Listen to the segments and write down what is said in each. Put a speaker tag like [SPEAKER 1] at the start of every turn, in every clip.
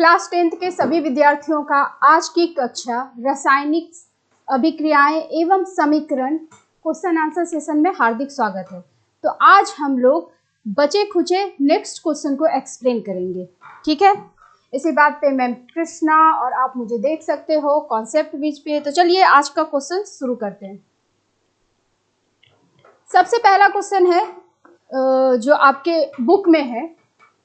[SPEAKER 1] Class 10th के सभी विद्यार्थियों का आज की कक्षा रासायनिक अभिक्रियाएं एवं समीकरण क्वेश्चन आंसर सेशन में हार्दिक स्वागत है। तो आज हम लोग बचे खुचे नेक्स्ट क्वेश्चन को एक्सप्लेन करेंगे, ठीक है। इसी बात पे मैं कृष्णा और आप मुझे देख सकते हो कॉन्सेप्ट बीच पे। तो चलिए आज का क्वेश्चन शुरू करते हैं। सबसे पहला क्वेश्चन है जो आपके बुक में है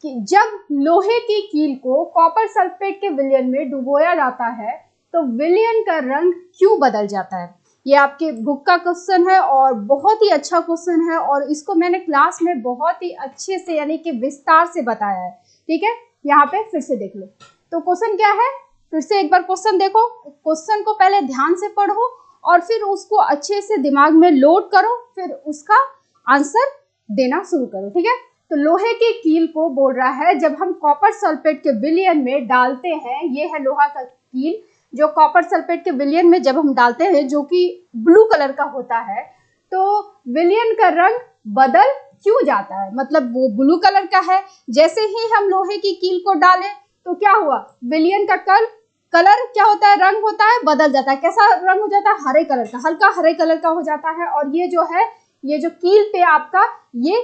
[SPEAKER 1] कि जब लोहे की कील को कॉपर सल्फेट के विलयन में डुबोया जाता है तो विलयन का रंग क्यों बदल जाता है। ये आपके बुक का क्वेश्चन है और बहुत ही अच्छा क्वेश्चन है और इसको मैंने क्लास में बहुत ही अच्छे से यानी कि विस्तार से बताया है, ठीक है। यहाँ पे फिर से देख लो। तो क्वेश्चन क्या है, फिर से एक बार क्वेश्चन देखो। क्वेश्चन को पहले ध्यान से पढ़ो और फिर उसको अच्छे से दिमाग में लोड करो, फिर उसका आंसर देना शुरू करो, ठीक है। तो लोहे की कील को बोल रहा है जब हम कॉपर सल्फेट के विलयन में डालते हैं, ये है लोहा का कील जो कॉपर सल्फेट के विलयन में जब हम डालते हैं जो कि ब्लू कलर का होता है, तो विलयन का रंग बदल क्यों जाता है। मतलब वो ब्लू कलर का है, जैसे ही हम लोहे की कील को डालें तो क्या हुआ, विलयन का कलर क्या होता है, रंग होता है, बदल जाता है। कैसा रंग हो जाता है, हरे कलर का, हल्का हरे कलर का हो जाता है। और ये जो है, ये जो कील पे आपका ये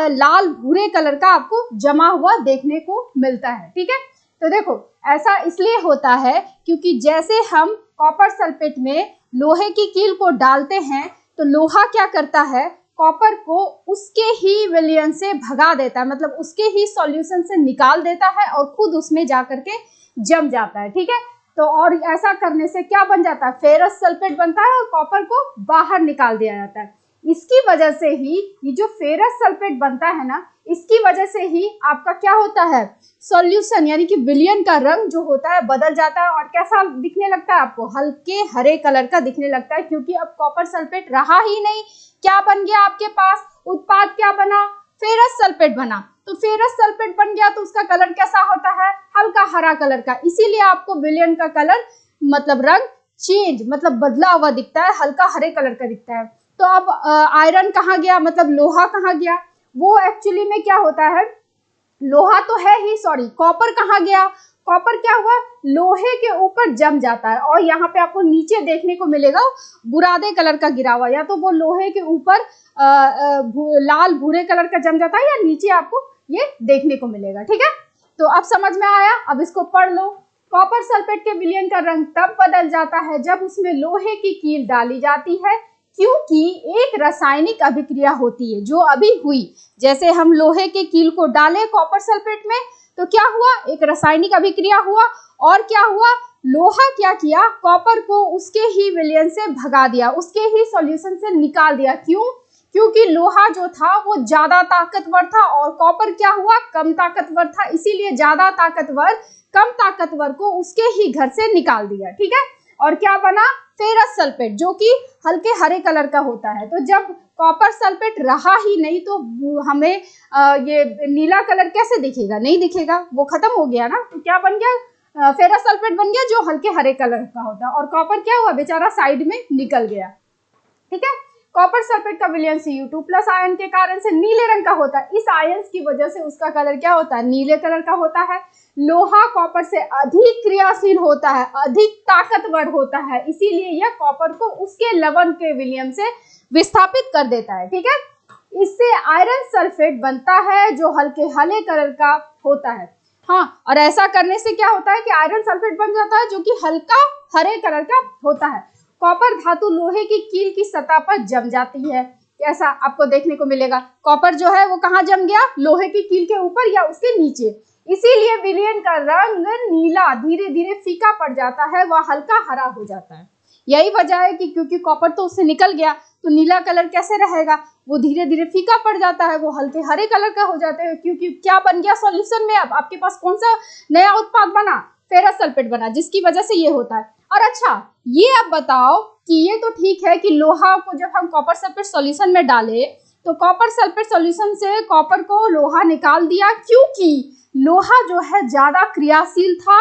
[SPEAKER 1] लाल भूरे कलर का आपको जमा हुआ देखने को मिलता है, ठीक है। तो देखो ऐसा इसलिए होता है क्योंकि जैसे हम कॉपर सल्फेट में लोहे की कील को डालते हैं तो लोहा क्या करता है, कॉपर को उसके ही विलयन से भगा देता है, मतलब उसके ही सॉल्यूशन से निकाल देता है और खुद उसमें जाकर के जम जाता है, ठीक है। तो और ऐसा करने से क्या बन जाता है, फेरस सल्फेट बनता है और कॉपर को बाहर निकाल दिया जाता है। इसकी वजह से ही ये जो फेरस सल्फेट बनता है ना, इसकी वजह से ही आपका क्या होता है, सॉल्यूशन यानी कि विलयन का रंग जो होता है बदल जाता है और कैसा दिखने लगता है आपको, हल्के हरे कलर का दिखने लगता है। क्योंकि अब कॉपर सल्फेट रहा ही नहीं, क्या बन गया आपके पास, उत्पाद क्या बना, फेरस सल्फेट बना। तो फेरस सल्फेट बन गया तो उसका कलर कैसा होता है, हल्का हरा कलर का। इसीलिए आपको विलयन का कलर मतलब रंग चेंज मतलब बदला हुआ दिखता है, हल्का हरे कलर का दिखता है। तो अब आयरन कहाँ गया, मतलब लोहा कहाँ गया, वो एक्चुअली में क्या होता है, लोहा तो है ही, सॉरी कॉपर कहाँ गया, कॉपर क्या हुआ, लोहे के ऊपर जम जाता है। और यहाँ पे आपको नीचे देखने को मिलेगा बुरादे कलर का गिरा हुआ, या तो वो लोहे के ऊपर लाल भूरे कलर का जम जाता है या नीचे आपको ये देखने को मिलेगा, ठीक है। तो अब समझ में आया, अब इसको पढ़ लो। कॉपर सल्फेट के विलयन का रंग तब बदल जाता है जब उसमें लोहे की कील डाली जाती है, क्योंकि एक रासायनिक अभिक्रिया होती है जो अभी हुई। जैसे हम लोहे के कील को डाले कॉपर सल्फेट में तो क्या हुआ, एक रासायनिक अभिक्रिया हुआ और क्या हुआ, लोहा क्या किया, कॉपर को उसके ही विलयन से भगा दिया, उसके ही सॉल्यूशन से निकाल दिया। क्यों, क्योंकि लोहा जो था वो ज्यादा ताकतवर था और कॉपर क्या हुआ, कम ताकतवर था। इसीलिए ज्यादा ताकतवर कम ताकतवर को उसके ही घर से निकाल दिया, ठीक है। और क्या बना, फेरस सल्फेट जो कि हल्के हरे कलर का होता है। तो जब कॉपर सल्फेट रहा ही नहीं तो हमें ये नीला कलर कैसे दिखेगा, नहीं दिखेगा, वो खत्म हो गया ना। तो क्या बन गया, फेरस सल्फेट बन गया जो हल्के हरे कलर का होता है और कॉपर क्या हुआ, बेचारा साइड में निकल गया, ठीक है। कॉपर सल्फेट का विलयन Cu2+ आयन के कारण से नीले रंग का होता है। इस आयंस की वजह से उसका कलर क्या होता है, नीले कलर का होता है। लोहा कॉपर से अधिक क्रियाशील होता है, अधिक ताकतवर होता है, इसीलिए यह कॉपर को उसके लवण के विलयन से विस्थापित कर देता है, ठीक है। इससे आयरन सल्फेट बनता है जो हल्के हरे कलर का होता है। हाँ, और ऐसा करने से क्या होता है कि आयरन सल्फेट बन जाता है जो कि हल्का हरे कलर का होता है। कॉपर धातु लोहे की कील की सतह पर जम जाती है, ऐसा आपको देखने को मिलेगा। कॉपर जो है वो कहाँ जम गया, लोहे की कील के ऊपर या उसके नीचे। इसीलिए विलयन का रंग नीला धीरे धीरे फीका पड़ जाता है, वह हल्का हरा हो जाता है। यही वजह है कि क्योंकि कॉपर तो उससे निकल गया तो नीला कलर कैसे रहेगा, वो धीरे धीरे फीका पड़ जाता है, वो हल्के हरे कलर का हो जाता है। क्योंकि क्या बन गया सॉल्यूशन में, अब आपके पास कौन सा नया उत्पाद बना, फेरस सल्फेट बना, जिसकी वजह से ये होता है। और अच्छा ये अब बताओ कि ये तो ठीक है कि लोहा को जब हम कॉपर सल्फेट सॉल्यूशन में डाले तो कॉपर सल्फेट सॉल्यूशन से कॉपर को लोहा निकाल दिया, क्योंकि लोहा जो है ज्यादा क्रियाशील था,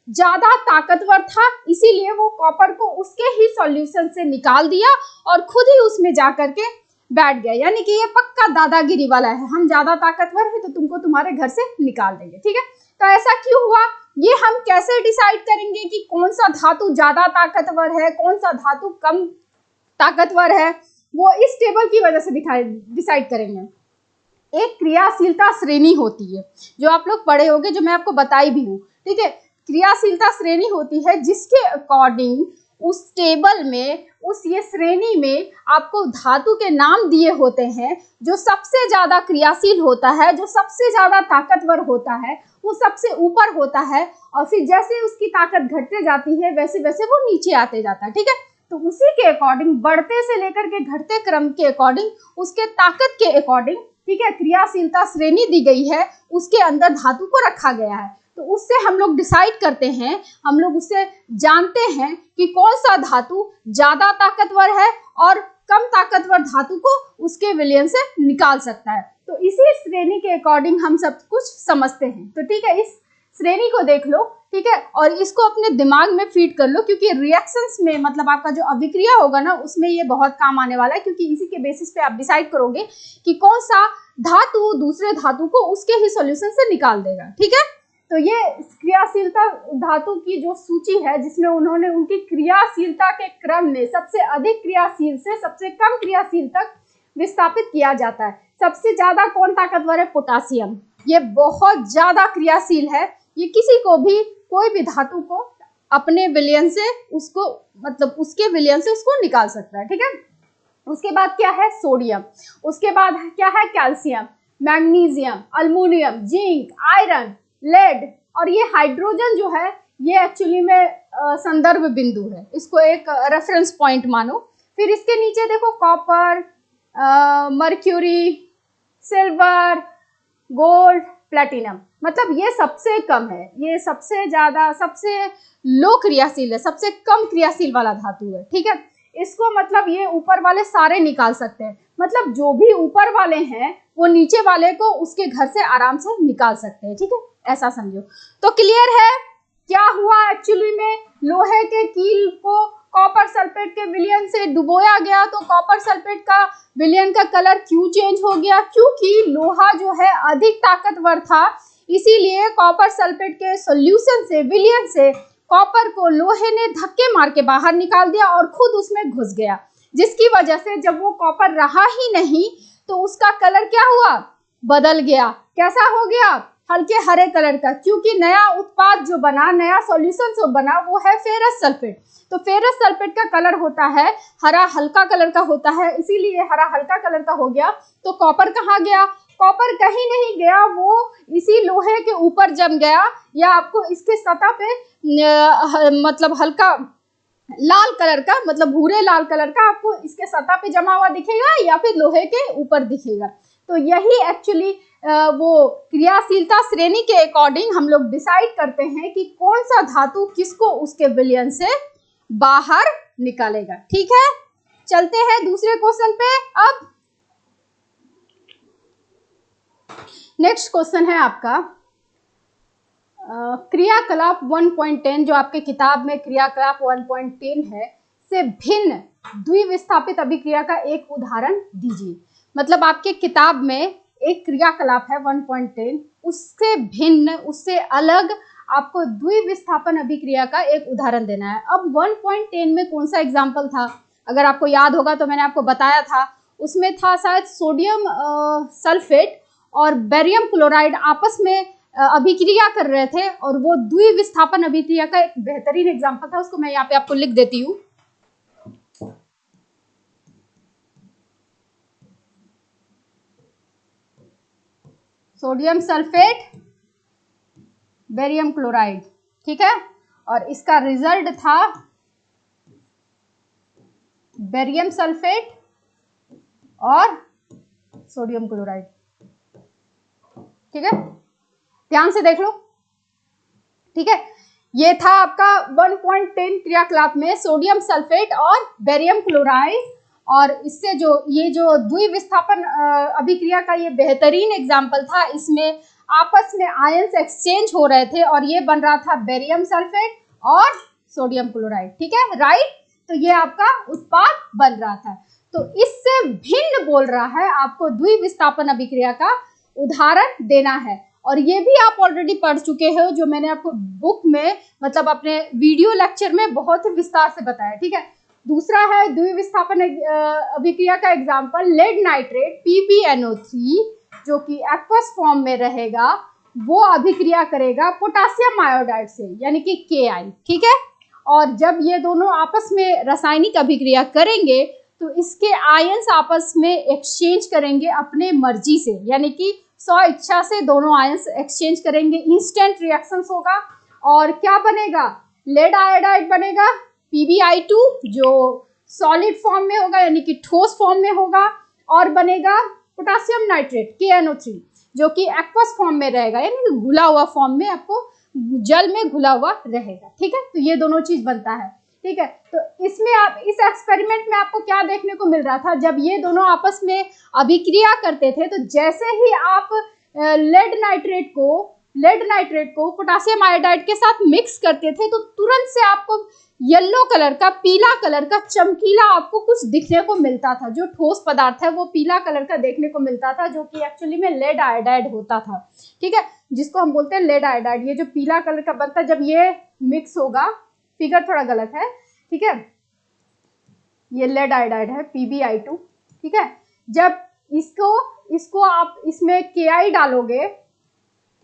[SPEAKER 1] ज्यादा ताकतवर था, इसीलिए वो कॉपर को उसके ही सॉल्यूशन से निकाल दिया और खुद ही उसमें जाकर के बैठ गया। यानी कि ये पक्का दादागिरी वाला है, हम ज्यादा ताकतवर है तो तुमको तुम्हारे घर से निकाल देंगे, ठीक है। तो ऐसा क्यों हुआ, ये हम कैसे डिसाइड करेंगे कि कौन सा धातु ज्यादा ताकतवर है, कौन सा धातु कम ताकतवर है, वो इस टेबल की वजह से डिसाइड करेंगे। एक क्रियाशीलता श्रेणी होती है जो आप लोग पढ़े होंगे, जो मैं आपको बताई भी हूँ, ठीक है। क्रियाशीलता श्रेणी होती है जिसके अकॉर्डिंग उस टेबल में, उस ये श्रेणी में आपको धातु के नाम दिए होते हैं। जो सबसे ज्यादा क्रियाशील होता है, जो सबसे ज्यादा ताकतवर होता है, वो सबसे ऊपर होता है, और फिर जैसे उसकी ताकत घटते जाती है वैसे वैसे वो नीचे आते जाता है, ठीक है। तो उसी के अकॉर्डिंग बढ़ते से लेकर के घटते क्रम के अकॉर्डिंग, उसके ताकत के अकॉर्डिंग, ठीक है, क्रियाशीलता श्रेणी दी गई है, उसके अंदर धातु को रखा गया है। तो उससे हम लोग डिसाइड करते हैं, हम लोग उससे जानते हैं कि कौन सा धातु ज्यादा ताकतवर है और कम ताकतवर धातु को उसके विलयन से निकाल सकता है। तो इसी श्रेणी के अकॉर्डिंग हम सब कुछ समझते हैं। तो ठीक है, इस श्रेणी को देख लो, ठीक है, और इसको अपने दिमाग में फीड कर लो, क्योंकि रिएक्शंस में मतलब आपका जो अभिक्रिया होगा ना, उसमें ये बहुत काम आने वाला है, क्योंकि इसी के बेसिस पे आप डिसाइड करोगे कि कौन सा धातु दूसरे धातु को उसके ही सॉल्यूशन से निकाल देगा, ठीक है। तो ये क्रियाशीलता धातु की जो सूची है, जिसमें उन्होंने उनकी क्रियाशीलता के क्रम में सबसे अधिक क्रियाशील से सबसे कम क्रियाशील तक विस्थापित किया जाता है। सबसे ज्यादा कौन ताकतवर है? पोटासियम। ये बहुत ज्यादा क्रियाशील है, ये किसी को भी, कोई भी धातु को अपने विलयन से उसको, मतलब उसके विलयन से उसको निकाल सकता है, ठीक है। उसके बाद क्या है? सोडियम। उसके बाद क्या है? Calcium, magnesium, aluminium, zinc, iron, lead, और ये हाइड्रोजन जो है ये एक्चुअली में संदर्भ बिंदु है, इसको एक रेफरेंस पॉइंट मानो। फिर इसके नीचे देखो copper, mercury, silver, gold, platinum, मतलब ये सबसे कम है, ये सबसे ज्यादा, सबसे लो क्रियाशील है, सबसे कम क्रियाशील वाला धातु है, ठीक है। इसको मतलब ये ऊपर वाले सारे निकाल सकते हैं, मतलब जो भी ऊपर वाले हैं वो नीचे वाले को उसके घर से आराम से निकाल सकते हैं, ठीक है, ऐसा समझो। तो क्लियर है क्या हुआ एक्चुअली में? लोहे के कील को कॉपर सल्फेट के विलयन से डुबोया गया, तो कॉपर सल्फेट का विलयन का कलर क्यों चेंज हो गया? क्योंकि लोहा जो है अधिक ताकतवर था, इसीलिए कॉपर सल्फेट के सॉल्यूशन से, विलयन से कॉपर को लोहे ने धक्के मार के बाहर निकाल दिया और खुद उसमें घुस गया, जिसकी वजह से जब वो कॉपर रहा ही नहीं तो उसका कलर क्या हुआ? बदल गया। कैसा हो गया? हल्के हरे कलर का, क्योंकि नया उत्पाद जो बना, नया सॉल्यूशन जो बना वो है फेरस सल्फेट। तो फेरस सल्फेट का कलर होता है हरा, हल्का कलर का होता है, इसीलिए हरा हल्का कलर का हो गया। तो कॉपर कहाँ गया? कॉपर कहीं नहीं गया, वो इसी लोहे के ऊपर जम गया, या आपको इसके सतह पे मतलब हल्का लाल कलर का, मतलब भूरे लाल कलर का आपको इसके सतह पे जमा हुआ दिखेगा, या फिर लोहे के ऊपर दिखेगा। तो यही एक्चुअली वो क्रियाशीलता श्रेणी के अकॉर्डिंग हम लोग डिसाइड करते हैं कि कौन सा धातु किसको उसके विलयन से बाहर निकालेगा, ठीक है। चलते हैं दूसरे क्वेश्चन पे। अब नेक्स्ट क्वेश्चन है आपका क्रियाकलाप 1.10, जो आपके किताब में क्रियाकलाप 1.10 है, से भिन्न द्विविस्थापित अभिक्रिया का एक उदाहरण दीजिए। मतलब आपके किताब में एक क्रियाकलाप है 1.10, उससे भिन्न, उससे अलग आपको द्विविस्थापन अभिक्रिया का एक उदाहरण देना है। अब 1.10 में कौन सा एग्जाम्पल था? अगर आपको याद होगा तो मैंने आपको बताया था, उसमें था शायद सोडियम सल्फेट और बेरियम क्लोराइड आपस में अभिक्रिया कर रहे थे, और वो द्विविस्थापन अभिक्रिया का एक बेहतरीन एग्जाम्पल था। उसको मैं यहाँ पे आपको लिख देती हूँ। सोडियम सल्फेट, बेरियम क्लोराइड, ठीक है, और इसका रिजल्ट था बेरियम सल्फेट और सोडियम क्लोराइड, ठीक है, ध्यान से देख लो, ठीक है। ये था आपका 1.10 क्रियाकलाप में सोडियम सल्फेट और बेरियम क्लोराइड, और इससे जो ये जो द्विविस्थापन अभिक्रिया का ये बेहतरीन एग्जाम्पल था, इसमें आपस में आयंस एक्सचेंज हो रहे थे और ये बन रहा था बेरियम सल्फेट और सोडियम क्लोराइड, ठीक है, राइट। तो ये आपका उत्पाद बन रहा था। तो इससे भिन्न बोल रहा है, आपको द्विविस्थापन अभिक्रिया का उदाहरण देना है। और ये भी आप ऑलरेडी पढ़ चुके हो, जो मैंने आपको बुक में मतलब अपने वीडियो लेक्चर में बहुत ही विस्तार से बताया, ठीक है। दूसरा है द्विविस्थापन अभिक्रिया का एग्जाम्पल लेड नाइट्रेट PbNO3 जो कि एक्वस फॉर्म में रहेगा, वो अभिक्रिया करेगा पोटासियम आयोडाइड से यानी कि Ki, ठीक है। और जब ये दोनों आपस में रासायनिक अभिक्रिया करेंगे तो इसके आयंस आपस में एक्सचेंज करेंगे अपने मर्जी से, यानी कि स्व इच्छा से दोनों आयंस एक्सचेंज करेंगे, इंस्टेंट रिएक्शंस होगा और क्या बनेगा, लेड आयोडाइड बनेगा PbI2 जो सॉलिड फॉर्म में होगा यानी कि ठोस फॉर्म में होगा, और बनेगा पोटासियम नाइट्रेट KNO3 जो कि एक्वस फॉर्म में रहेगा यानी कि घुला हुआ फॉर्म में, आपको जल में घुला हुआ रहेगा, ठीक है। तो ये दोनों चीज बनता है, ठीक है। तो इसमें आप इस एक्सपेरिमेंट में आपको क्या देखने को मिल रहा था, जब ये दोनों आपस में अभिक्रिया करते थे तो जैसे ही आप लेड नाइट्रेट को पोटासियम आयोडाइड के साथ मिक्स करते थे तो तुरंत से आपको येलो कलर का, पीला कलर का चमकीला आपको कुछ दिखने को मिलता था। जो ठोस पदार्थ है वो पीला कलर का देखने को मिलता था, जो कि एक्चुअली में लेड आयोडाइड होता था, ठीक है, जिसको हम बोलते हैं लेड आयोडाइड। ये जो पीला कलर का बनता है जब ये मिक्स होगा, फिगर थोड़ा गलत है, ठीक है, ये लेड आयोडाइड है PbI2, ठीक है। जब इसको आप इसमें Ki डालोगे,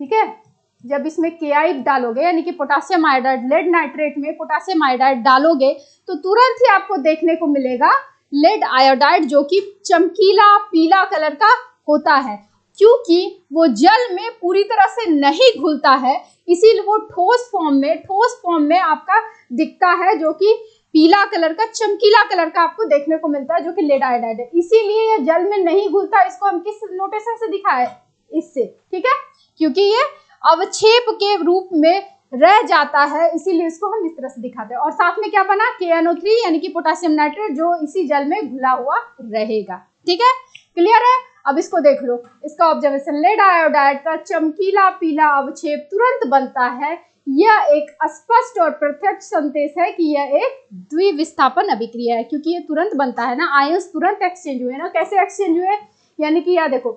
[SPEAKER 1] ठीक है, जब इसमें Ki डालोगे यानी कि पोटासियम आयोडाइड, लेड नाइट्रेट में पोटासियम आयोडाइड डालोगे तो तुरंत ही आपको देखने को मिलेगा लेड आयोडाइड जो कि चमकीला पीला कलर का होता है, क्योंकि वो जल में पूरी तरह से नहीं घुलता है, इसीलिए वो ठोस फॉर्म में आपका दिखता है, जो कि पीला कलर का, चमकीला कलर का आपको देखने को मिलता है, जो कि लेड आयोडाइड है। इसीलिए ये जल में नहीं घुलता। इसको हम किस नोटेशन से दिखाए, इससे, ठीक है, क्योंकि ये अवक्षेप के रूप में रह जाता है, इसीलिए इसको हम इस तरह से दिखाते हैं। और साथ में क्या बना, KNO3 यानी कि पोटासियम नाइट्रेट जो इसी जल में घुला हुआ रहेगा, ठीक है, क्लियर है। अब इसको देख लो, इसका ऑब्जर्वेशन, लेड आयोडाइड का चमकीला पीला अवक्षेप तुरंत बनता है। यह एक स्पष्ट और प्रत्यक्ष संदेश है कि यह एक द्विविस्थापन अभिक्रिया है, क्योंकि ये तुरंत बनता है ना, आयंस तुरंत एक्सचेंज हुए ना। कैसे एक्सचेंज हुए, यानी कि यह देखो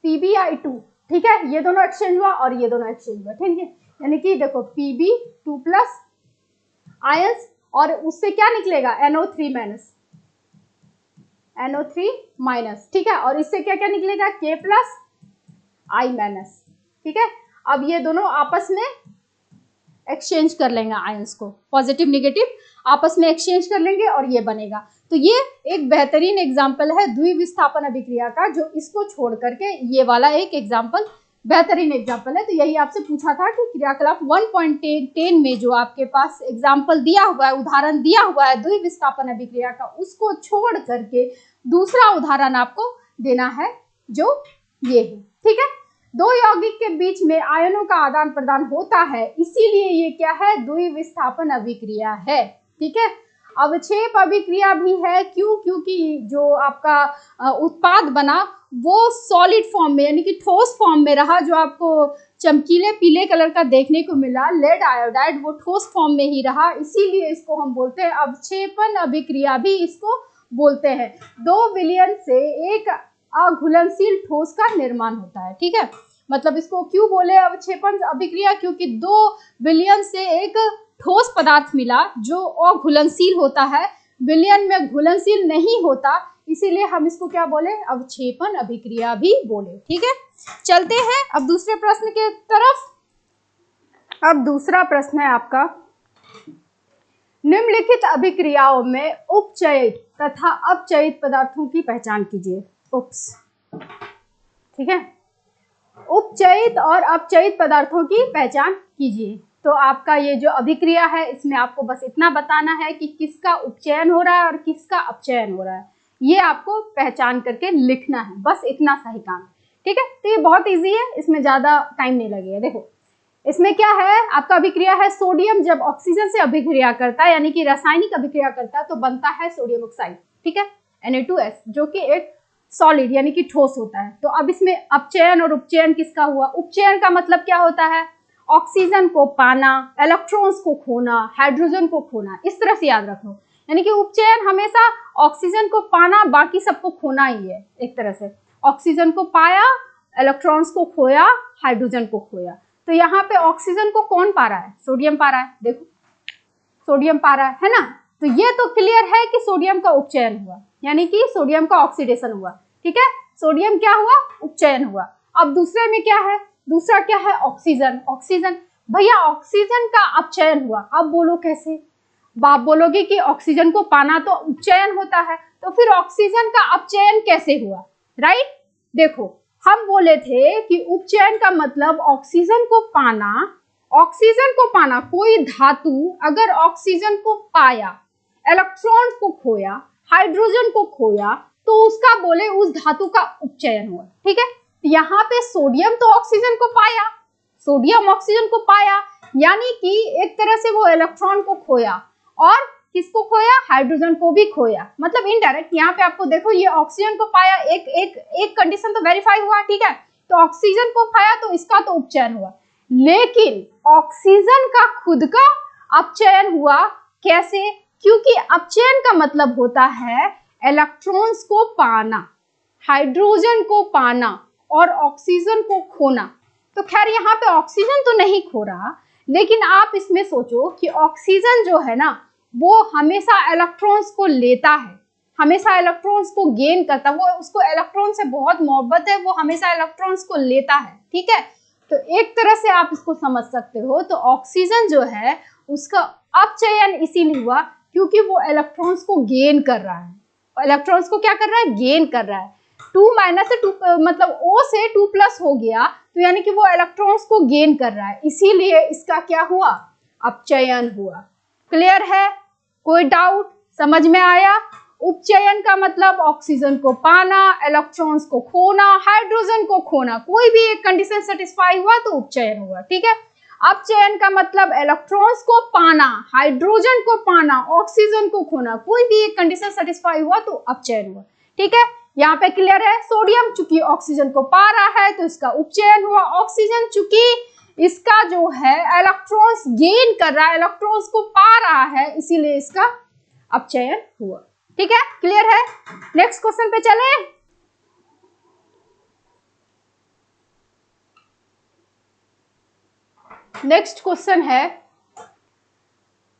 [SPEAKER 1] PbI2, ठीक है, ये दोनों एक्सचेंज हुआ और ये दोनों एक्सचेंज हुआ, ठीक है, यानी कि देखो Pb2 प्लस आयंस और उससे क्या निकलेगा NO3 माइनस, ठीक है, और इससे क्या क्या निकलेगा K प्लस I माइनस, ठीक है। अब ये दोनों आपस में एक्सचेंज कर लेंगे आयंस को, पॉजिटिव नेगेटिव आपस में एक्सचेंज कर लेंगे और ये बनेगा। तो ये एक बेहतरीन एग्जाम्पल है द्विविस्थापन अभिक्रिया का, जो इसको छोड़ करके ये वाला एक एग्जाम्पल बेहतरीन एग्जाम्पल है। तो यही आपसे पूछा था कि क्रियाकलाप 1.10 में जो आपके पास एग्जाम्पल दिया हुआ है, उदाहरण दिया हुआ है द्विविस्थापन अभिक्रिया का, उसको छोड़ करके दूसरा उदाहरण आपको देना है जो ये है, ठीक है। दो यौगिक के बीच में आयनों का आदान प्रदान होता है, इसीलिए ये क्या है, द्विविस्थापन अभिक्रिया है, ठीक है। अवक्षेप अभिक्रिया भी है, क्यों, क्योंकि जो आपका उत्पाद बना वो सॉलिड फॉर्म में यानी कि ठोस फॉर्म में रहा, जो आपको चमकीले पीले कलर का देखने को मिला लेड आयोडाइड, वो ठोस फॉर्म में ही रहा, इसीलिए इसको हम बोलते हैं अवक्षेपन अभिक्रिया भी इसको बोलते हैं। दो विलयन से एक अघुलनशील ठोस का निर्माण होता है, ठीक है। मतलब इसको क्यों बोले अवक्षेपन अभिक्रिया, क्योंकि दो विलयन से एक ठोस पदार्थ मिला जो अघुलनशील होता है, विलयन में घुलनशील नहीं होता, इसीलिए हम इसको क्या बोले, अवक्षेपन अभिक्रिया भी बोले, ठीक है। चलते हैं अब दूसरे प्रश्न के तरफ। अब दूसरा प्रश्न है आपका, निम्नलिखित अभिक्रियाओं में उपचयित तथा अपचयित पदार्थों की पहचान कीजिए। उप्स, ठीक है, उपचयित और अपचयित पदार्थों की पहचान कीजिए। तो आपका ये जो अभिक्रिया है इसमें आपको बस इतना बताना है कि किसका उपचयन हो रहा है और किसका अपचयन हो रहा है, ये आपको पहचान करके लिखना है, बस इतना सा ही काम, ठीक है। तो ये बहुत इजी है, इसमें ज्यादा टाइम नहीं लगेगा। देखो इसमें क्या है, आपका अभिक्रिया है सोडियम जब ऑक्सीजन से अभिक्रिया करता है यानी कि रासायनिक अभिक्रिया करता है तो बनता है सोडियम ऑक्साइड, ठीक है, Na2S, जो कि एक सॉलिड यानी कि ठोस होता है। तो अब इसमें अपचयन और उपचयन किसका हुआ, उपचयन का मतलब क्या होता है, ऑक्सीजन को पाना, इलेक्ट्रॉन्स को खोना, हाइड्रोजन को खोना, इस तरह से याद रखो। यानी कि उपचयन हमेशा ऑक्सीजन को पाना, बाकी सबको खोना ही है, एक तरह से ऑक्सीजन को पाया, इलेक्ट्रॉन्स को खोया, हाइड्रोजन को खोया। तो यहाँ पे ऑक्सीजन को कौन पा रहा है? सोडियम पा रहा है, देखो सोडियम पा रहा है ना। तो ये तो क्लियर है कि सोडियम का उपचयन हुआ, यानी कि सोडियम का ऑक्सीडेशन हुआ, ठीक है। सोडियम क्या हुआ? उपचयन हुआ। अब दूसरे में क्या है? दूसरा क्या है? ऑक्सीजन। ऑक्सीजन भैया ऑक्सीजन का अपचयन हुआ। अब बोलो कैसे? आप बोलोगे कि ऑक्सीजन को पाना तो उपचयन होता है, तो फिर ऑक्सीजन का अपचयन कैसे हुआ? राइट, देखो हम बोले थे कि उपचयन का मतलब ऑक्सीजन को पाना। ऑक्सीजन को पाना, कोई धातु अगर ऑक्सीजन को पाया, इलेक्ट्रॉन को खोया, हाइड्रोजन को खोया, तो उसका बोले उस धातु का उपचयन हुआ, ठीक है। यहाँ पे सोडियम तो ऑक्सीजन को पाया, सोडियम ऑक्सीजन को पाया, यानी कि एक तरह से वो इलेक्ट्रॉन को खोया, और किसको खोया? हाइड्रोजन को भी खोया, मतलब इनडायरेक्ट। यहाँ पे आपको देखो ये ऑक्सीजन को पाया, एक कंडीशन तो वेरीफाई हुआ, ठीक है। तो ऑक्सीजन को पाया तो इसका तो उपचयन हुआ, लेकिन ऑक्सीजन का खुद का अपचयन हुआ कैसे? क्योंकि अपचयन का मतलब होता है इलेक्ट्रॉन्स को पाना, हाइड्रोजन को पाना और ऑक्सीजन को खोना। तो खैर यहाँ पे ऑक्सीजन तो नहीं खो रहा, लेकिन आप इसमें सोचो कि ऑक्सीजन जो है ना वो हमेशा इलेक्ट्रॉन्स को लेता है, हमेशा इलेक्ट्रॉन्स को गेन करता है, वो उसको इलेक्ट्रॉन से बहुत मोहब्बत है, वो हमेशा इलेक्ट्रॉन्स को लेता है, ठीक है। तो एक तरह से आप इसको समझ सकते हो। तो ऑक्सीजन जो है उसका अपचयन इसीलिए हुआ क्योंकि वो इलेक्ट्रॉन्स को गेन कर रहा है। इलेक्ट्रॉन्स को क्या कर रहा है? गेन कर रहा है। 2 माइनस से 2 मतलब O से 2 प्लस हो गया, तो यानी कि वो इलेक्ट्रॉन्स को गेन कर रहा है, इसीलिए इसका क्या हुआ? अपचयन हुआ। क्लियर है? कोई डाउट? समझ में आया? उपचयन का मतलब ऑक्सीजन को पाना, इलेक्ट्रॉन्स को खोना, हाइड्रोजन को खोना, कोई भी एक कंडीशन सेटिस्फाई हुआ तो उपचयन हुआ, ठीक है। अपचयन का मतलब इलेक्ट्रॉन्स को पाना, हाइड्रोजन को पाना, ऑक्सीजन को खोना, कोई भी एक कंडीशन सेटिस्फाई हुआ तो अपचयन हुआ, ठीक है। यहाँ पे क्लियर है? सोडियम चूंकि ऑक्सीजन को पा रहा है तो इसका उपचयन हुआ, ऑक्सीजन चूंकि इसका जो है इलेक्ट्रॉन्स गेन कर रहा है, इलेक्ट्रॉन्स को पा रहा है, इसीलिए इसका अपचयन हुआ, ठीक है। क्लियर है? नेक्स्ट क्वेश्चन पे चले। नेक्स्ट क्वेश्चन है,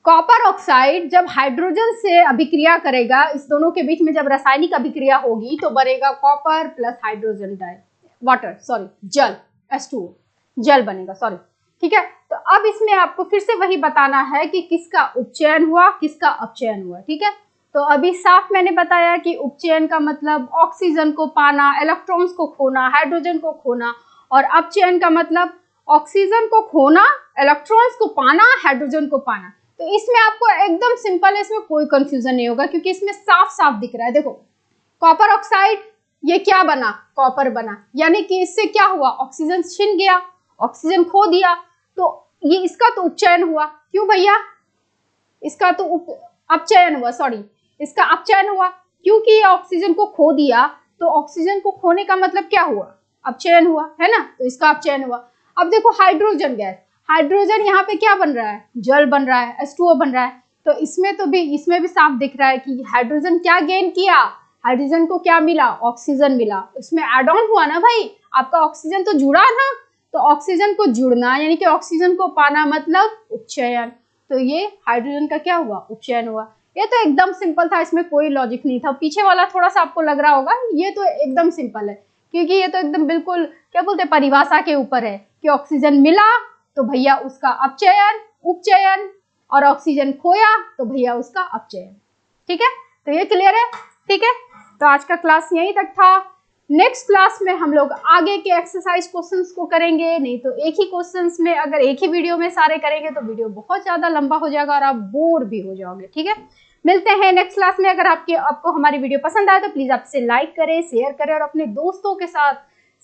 [SPEAKER 1] कॉपर ऑक्साइड जब हाइड्रोजन से अभिक्रिया करेगा, इस दोनों के बीच में जब रासायनिक अभिक्रिया होगी तो बनेगा कॉपर प्लस हाइड्रोजन जल, H2O, जल बनेगा, सॉरी, ठीक है। तो अब इसमें आपको फिर से वही बताना है कि किसका उपचयन हुआ, किसका अपचयन हुआ, ठीक है। तो अभी साफ मैंने बताया कि उपचयन का मतलब ऑक्सीजन को पाना, इलेक्ट्रॉन्स को खोना, हाइड्रोजन को खोना, और अपचयन का मतलब ऑक्सीजन को खोना, इलेक्ट्रॉन्स को पाना, हाइड्रोजन को पाना। तो इसमें आपको एकदम सिंपल है, इसमें कोई कंफ्यूजन नहीं होगा क्योंकि इसमें साफ साफ दिख रहा है। देखो कॉपर ऑक्साइड ये क्या बना? कॉपर बना, यानी कि इससे क्या हुआ? ऑक्सीजन छिन गया, ऑक्सीजन खो दिया, तो ये इसका तो उपचयन हुआ। क्यों भैया? इसका तो अपचयन हुआ, सॉरी, इसका अपचयन हुआ क्योंकि ऑक्सीजन को खो दिया, तो ऑक्सीजन को खोने का मतलब क्या हुआ? अपचयन हुआ, है ना। तो इसका अपचयन हुआ। अब देखो हाइड्रोजन गैस, हाइड्रोजन यहाँ पे क्या बन रहा है? जल बन रहा है, H2O बन रहा है। तो इसमें भी साफ दिख रहा है कि हाइड्रोजन क्या गेन किया? हाइड्रोजन को क्या मिला? ऑक्सीजन मिला। इसमें एड ऑन हुआ ना भाई, आपका ऑक्सीजन तो जुड़ा ना, तो ऑक्सीजन को जुड़ना यानी कि ऑक्सीजन को पाना मतलब उपचयन। तो ये हाइड्रोजन का क्या हुआ? उपचयन हुआ। ये तो एकदम सिंपल था, इसमें कोई लॉजिक नहीं था। पीछे वाला थोड़ा सा आपको लग रहा होगा, ये तो एकदम सिंपल है क्योंकि ये तो एकदम बिल्कुल क्या बोलते हैं, परिभाषा के ऊपर है कि ऑक्सीजन मिला तो भैया उसका अपचयन, उपचयन, और ऑक्सीजन खोया तो भैया उसका अपचयन, ठीक है। तो ये क्लियर है? ठीक है, तो आज का क्लास यहीं तक था। नेक्स्ट क्लास में हम लोग आगे के एक्सरसाइज क्वेश्चंस को करेंगे, नहीं तो एक ही क्वेश्चंस में, अगर एक ही वीडियो में सारे करेंगे तो वीडियो बहुत ज्यादा लंबा हो जाएगा और आप बोर भी हो जाओगे, ठीक है। मिलते हैं नेक्स्ट क्लास में। अगर आपको हमारी वीडियो पसंद आए तो प्लीज आप इसे लाइक करें, शेयर करें और अपने दोस्तों के साथ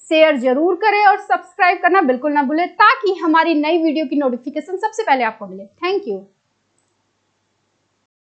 [SPEAKER 1] शेयर जरूर करें और सब्सक्राइब करना बिल्कुल ना भूलें ताकि हमारी नई वीडियो की नोटिफिकेशन सबसे पहले आपको मिले। Thank you.